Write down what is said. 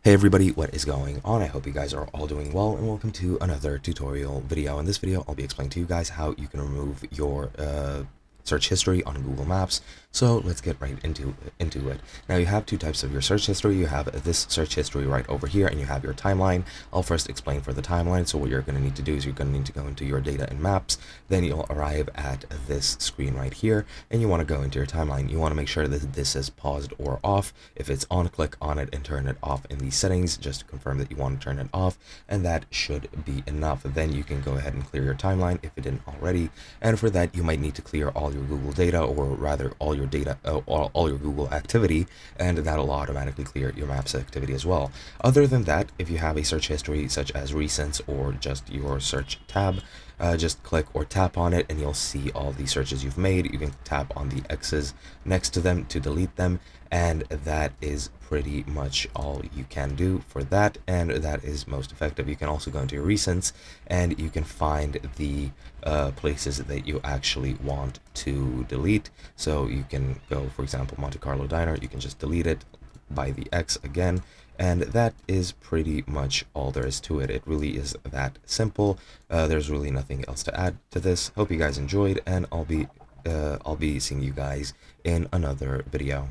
Hey everybody, what is going on? I hope you guys are all doing well, and welcome to another tutorial video. In this video, I'll be explaining to you guys how you can remove your search history on Google Maps. So let's get right into it. Now you have two types of your search history. You have this search history right over here, and you have your timeline. I'll first explain for the timeline. So what you're going to need to do is you're going to need to go into your data and maps. Then you'll arrive at this screen right here, and you want to go into your timeline. You want to make sure that this is paused or off. If it's on, click on it and turn it off in the settings just to confirm that you want to turn it off, and that should be enough. Then you can go ahead and clear your timeline if it didn't already, and for that you might need to clear all your Google data, or rather all your data, all your Google activity, and that'll automatically clear your Maps activity as well. Other than that, if you have a search history such as recents or just your search tab, just click or tap on it and you'll see all the searches you've made. You can tap on the X's next to them to delete them, and that is pretty much all you can do for that, and that is most effective. You can also go into your recents and you can find the places that you actually want to delete. So you can go, for example, Monte Carlo Diner, you can just delete it by the X again, and that is pretty much all there is to it. It really is that simple. There's really nothing else to add to this. Hope you guys enjoyed, and I'll be seeing you guys in another video.